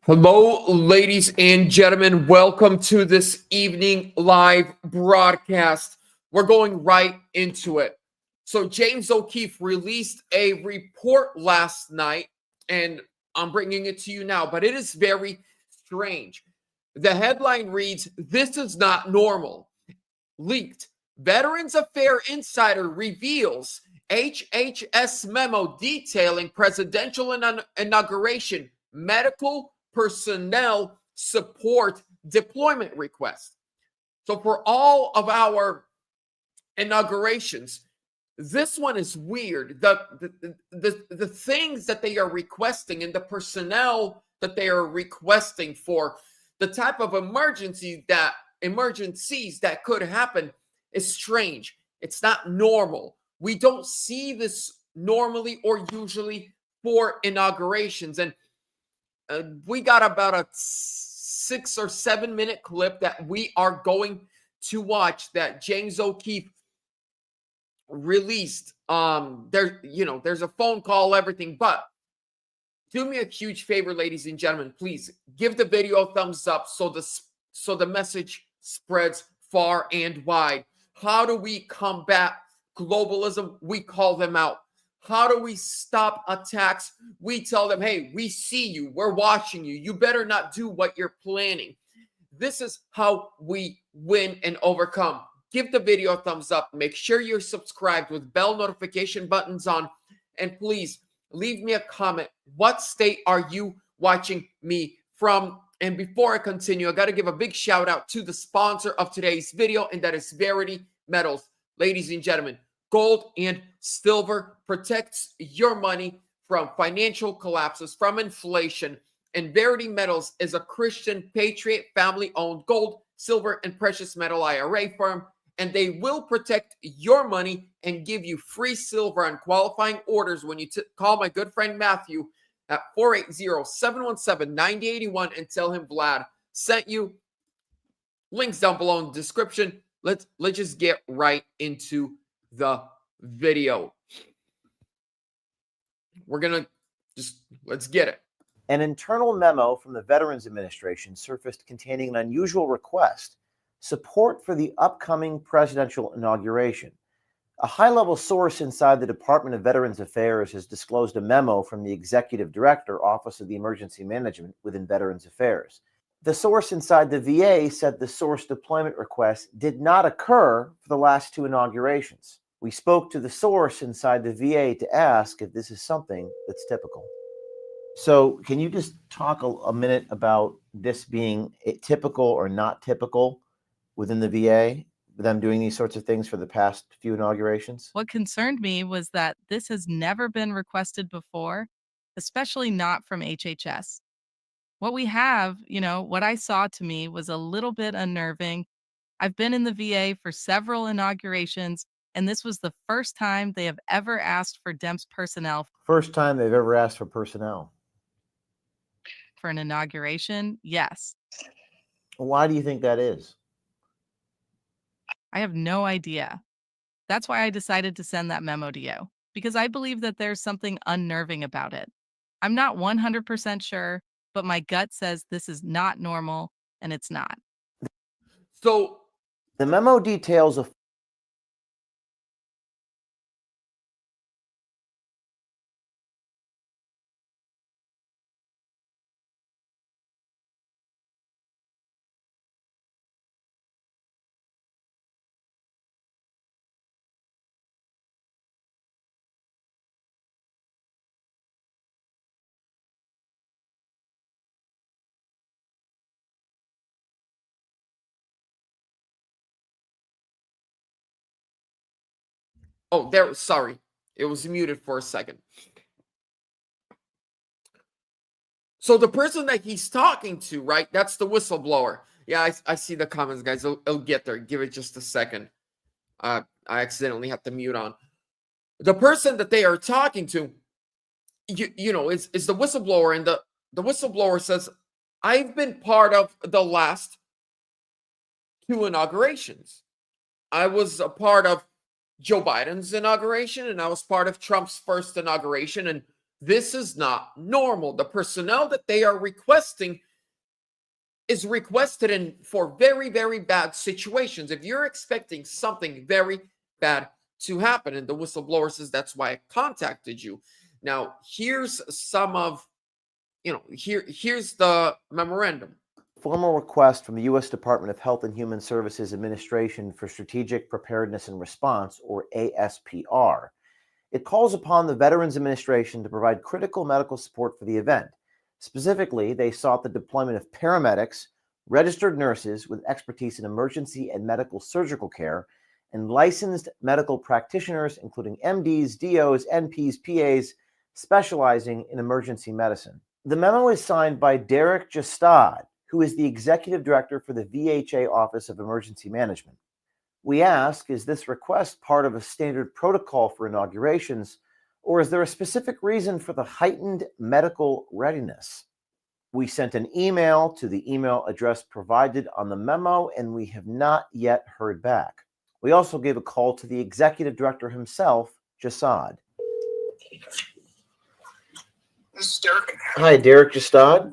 Hello, ladies and gentlemen. Welcome to this evening live broadcast. We're going right into it. So, James O'Keefe released a report last night, and I'm bringing it to you now, but it is very strange. The headline reads, "This is not normal." Leaked. Veterans Affair insider reveals HHS memo detailing presidential inauguration medical personnel support deployment request. So for all of our inaugurations, this one is weird. The things that they are requesting and the personnel that they are requesting for the type of emergencies that could happen is strange. It's not normal. We don't see this normally or usually for inaugurations. And we got about a 6 or 7 minute clip that we are going to watch that James O'Keefe released. There's a phone call, everything, but do me a huge favor, ladies and gentlemen. Please give the video a thumbs up so the message spreads far and wide. How do we combat globalism? We call them out. How do we stop attacks? We tell them, hey, we see you. We're watching you. You better not do what you're planning. This is how we win and overcome. Give the video a thumbs up. Make sure you're subscribed with bell notification buttons on. And please leave me a comment. What state are you watching me from? And before I continue, I got to give a big shout out to the sponsor of today's video, and that is VERITY Metals. Ladies and gentlemen, gold and silver protects your money from financial collapses, from inflation. And VERITY Metals is a Christian Patriot family-owned gold, silver, and precious metal IRA firm, and they will protect your money and give you free silver on qualifying orders when you call my good friend Matthew at 480-717-9081 and tell him Vlad sent you. Links down below in the description. Let's just get right into the video. Let's get it. An internal memo from the Veterans Administration surfaced containing an unusual request: support for the upcoming presidential inauguration. A high-level source inside the Department of Veterans Affairs has disclosed a memo from the Executive Director, Office of the Emergency Management within Veterans Affairs. The source inside the VA said the source deployment request did not occur for the last two inaugurations. We spoke to the source inside the VA to ask if this is something that's typical. So can you just talk a minute about this being typical or not typical within the VA, them doing these sorts of things for the past few inaugurations? What concerned me was that this has never been requested before, especially not from HHS. What we have, what I saw to me was a little bit unnerving. I've been in the VA for several inaugurations, and this was the first time they have ever asked for DEMS personnel. First time they've ever asked for personnel. For an inauguration, yes. Why do you think that is? I have no idea. That's why I decided to send that memo to you, because I believe that there's something unnerving about it. I'm not 100% sure, but my gut says this is not normal, and it's not. So the memo details a sorry. It was muted for a second. So the person that he's talking to, right? That's the whistleblower. Yeah, I see the comments, guys. It'll get there. Give it just a second. I accidentally have to mute on. The person that they are talking to, is the whistleblower, and the whistleblower says, I've been part of the last two inaugurations. I was a part of Joe Biden's inauguration, and I was part of Trump's first inauguration, and This is not normal. The personnel that they are requesting is requested in for very, very bad situations. If you're expecting something very bad to happen, and the whistleblower says that's why I contacted you. Now, here's some of, here's the memorandum. Formal request from the U.S. Department of Health and Human Services Administration for Strategic Preparedness and Response, or ASPR. It calls upon the Veterans Administration to provide critical medical support for the event. Specifically, they sought the deployment of paramedics, registered nurses with expertise in emergency and medical surgical care, and licensed medical practitioners, including MDs, DOs, NPs, PAs, specializing in emergency medicine. The memo is signed by Derek Justad, who is the Executive Director for the VHA Office of Emergency Management. We ask, is this request part of a standard protocol for inaugurations, or is there a specific reason for the heightened medical readiness? We sent an email to the email address provided on the memo, and we have not yet heard back. We also gave a call to the Executive Director himself, Jasad. This is Derek. Hi, Derek Justad.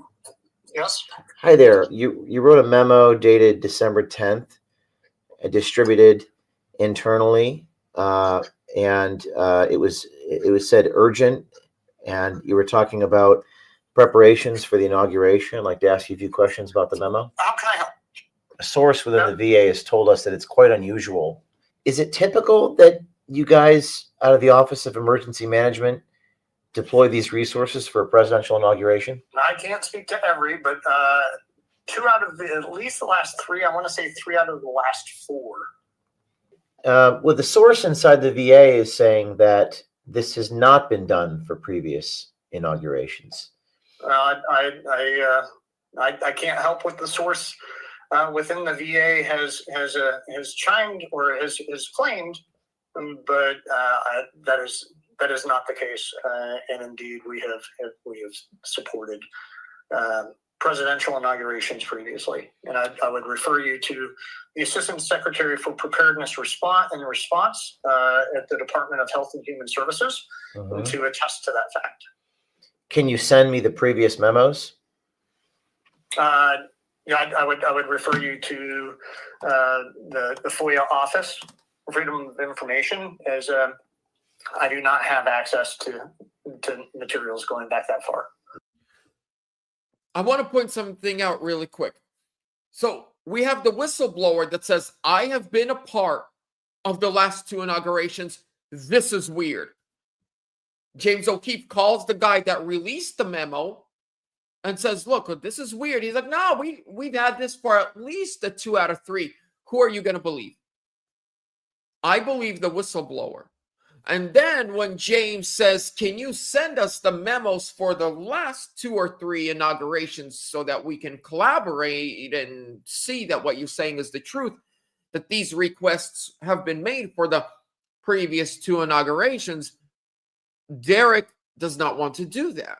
Yes. Hi there. You wrote a memo dated December 10th, distributed internally, and it was said urgent, and you were talking about preparations for the inauguration. I'd like to ask you a few questions about the memo. How can I help? A source within the VA has told us that it's quite unusual. Is it typical that you guys out of the Office of Emergency Management deploy these resources for a presidential inauguration? I can't speak to every, but two out of at least the last three. I want to say 3 out of the last 4. Well, the source inside the VA is saying that this has not been done for previous inaugurations. I can't help what the source within the VA has chimed or has claimed, but that is not the case. And indeed, we have supported presidential inaugurations previously. And I would refer you to the Assistant Secretary for Preparedness Response at the Department of Health and Human Services to attest to that fact. Can you send me the previous memos? Yeah, I would refer you to the FOIA office, Freedom of Information, as I do not have access to materials going back that far. I want to point something out really quick. So we have the whistleblower that says, I have been a part of the last 2 inaugurations. This is weird. James O'Keefe calls the guy that released the memo and says, look, this is weird. He's like, no, we've had this for at least a 2 out of 3. Who are you going to believe? I believe the whistleblower. And then when James says, can you send us the memos for the last 2 or 3 inaugurations so that we can collaborate and see that what you're saying is the truth, that these requests have been made for the previous 2 inaugurations, Derek does not want to do that.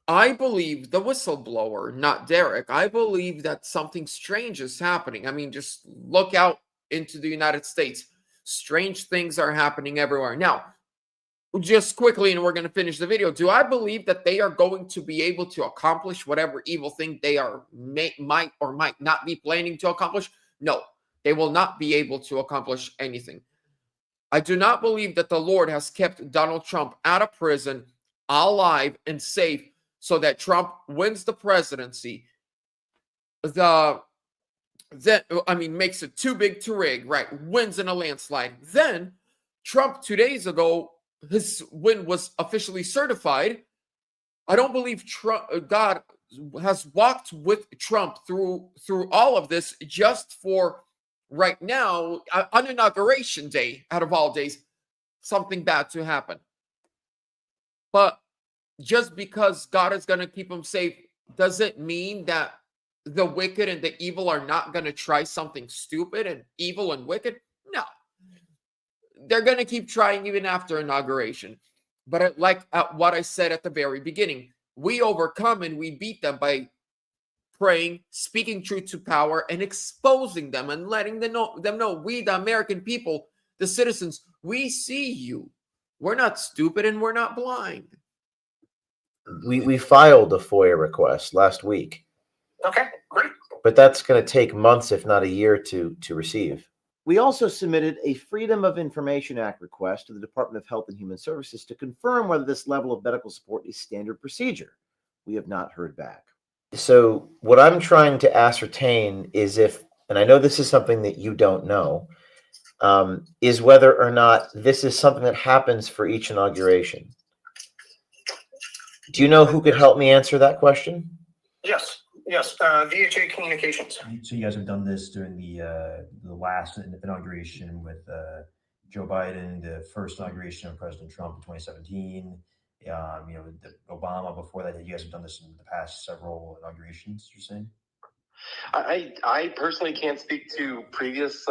I believe the whistleblower, not Derek. I believe that something strange is happening. I mean, just look out into the United States. Strange things are happening everywhere. Now, just quickly, and we're going to finish the video. Do I believe that they are going to be able to accomplish whatever evil thing they are might or might not be planning to accomplish? No, they will not be able to accomplish anything. I do not believe that the Lord has kept Donald Trump out of prison, alive and safe, so that Trump wins the presidency. Makes it too big to rig, right? Wins in a landslide. Then Trump 2 days ago, his win was officially certified. I don't believe God has walked with Trump through all of this just for right now, on Inauguration Day, out of all days, something bad to happen. But just because God is going to keep him safe doesn't mean that the wicked and the evil are not going to try something stupid and evil and wicked. No. They're going to keep trying even after inauguration. But like what I said at the very beginning, we overcome and we beat them by praying, speaking truth to power, and exposing them and letting them know we, the American people, the citizens, we see you. We're not stupid and we're not blind. We filed a FOIA request last week, Okay, great. but that's going to take months, if not a year, to receive. We also submitted a Freedom of Information Act request to the Department of Health and Human Services to confirm whether this level of medical support is standard procedure. We have not heard back. So what I'm trying to ascertain is if, and I know this is something that you don't know, is whether or not this is something that happens for each inauguration. Do you know who could help me answer that question? Yes, VHA Communications. So you guys have done this during the last inauguration with Joe Biden, the first inauguration of President Trump in 2017. Obama before that. You guys have done this in the past several inaugurations. You're saying? I personally can't speak to previous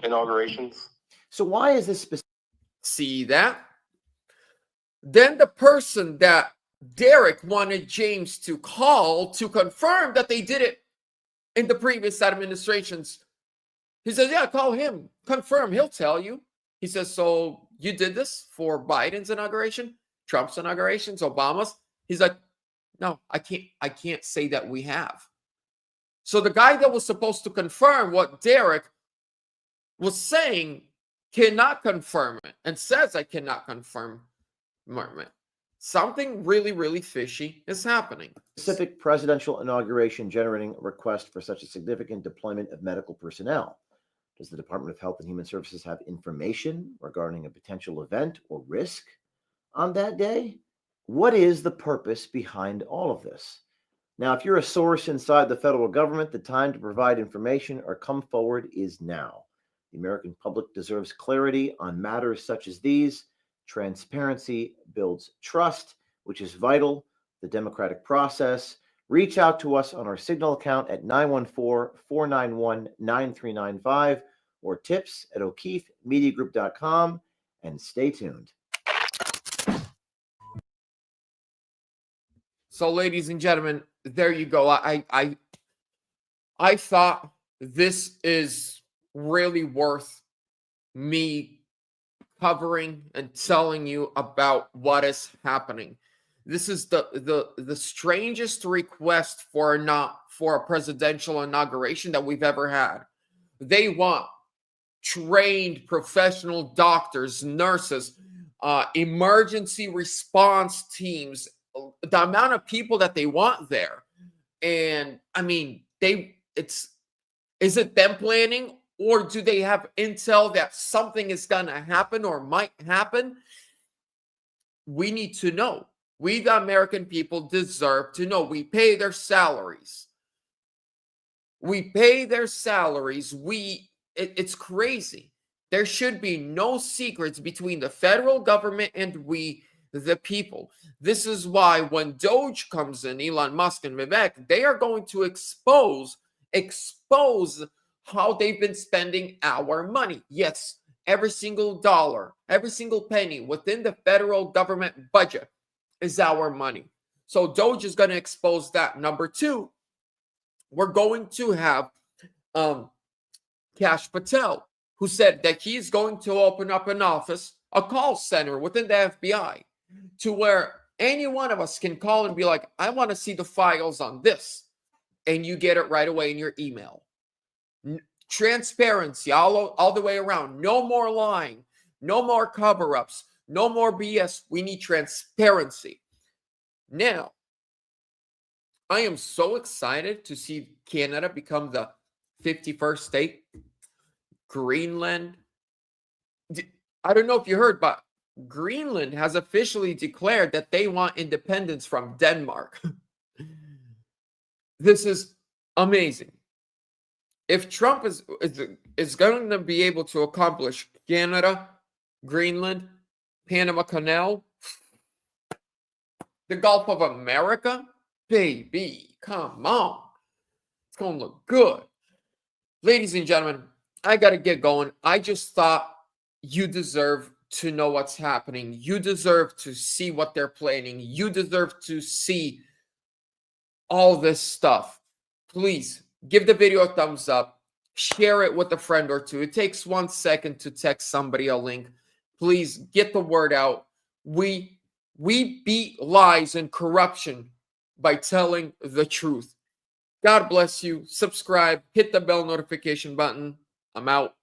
inaugurations. So why is this specific? See that? Then the person that Derek wanted James to call to confirm that they did it in the previous administrations, he says, yeah, call him, confirm, he'll tell you. He says, so you did this for Biden's inauguration, Trump's inaugurations, Obama's? He's like, no, I can't say that we have. So the guy that was supposed to confirm what Derek was saying cannot confirm it and says I cannot confirm it. Something really, really fishy is happening. Specific presidential inauguration generating a request for such a significant deployment of medical personnel? Does the Department of Health and Human Services have information regarding a potential event or risk on that day? What is the purpose behind all of this? Now, if you're a source inside the federal government, the time to provide information or come forward is now. The American public deserves clarity on matters such as these. Transparency builds trust, which is vital to the democratic process. Reach out to us on our Signal account at 914-491-9395 or tips@o'keefemediagroup.com, and stay tuned. So, ladies and gentlemen, there you go. I thought this is really worth me covering and telling you about what is happening. This is the strangest request for a presidential inauguration that we've ever had. They want trained professional doctors, nurses, emergency response teams, the amount of people that they want there. And I mean, is it them planning, or do they have intel that something is going to happen or might happen? We need to know. We, the American people, deserve to know. We pay their salaries. It's crazy. There should be no secrets between the federal government and we, the people. This is why when Doge comes in, Elon Musk and Vivek, they are going to expose how they've been spending our money. Yes, every single dollar, every single penny within the federal government budget is our money. So Doge is going to expose that. Number two, we're going to have Kash Patel, who said that he's going to open up an office, a call center within the FBI, to where any one of us can call and be like, I want to see the files on this. And you get it right away in your email. Transparency all the way around. No more lying. No more cover-ups. No more BS. We need transparency. Now, I am so excited to see Canada become the 51st state. Greenland. I don't know if you heard, but Greenland has officially declared that they want independence from Denmark. This is amazing. If Trump is going to be able to accomplish Canada, Greenland, Panama Canal, the Gulf of America, baby, come on. It's going to look good. Ladies and gentlemen, I got to get going. I just thought you deserve to know what's happening. You deserve to see what they're planning. You deserve to see all this stuff. Please give the video a thumbs up. Share it with a friend or two. It takes 1 second to text somebody a link. Please get the word out. We beat lies and corruption by telling the truth. God bless you. Subscribe, hit the bell notification button. I'm out.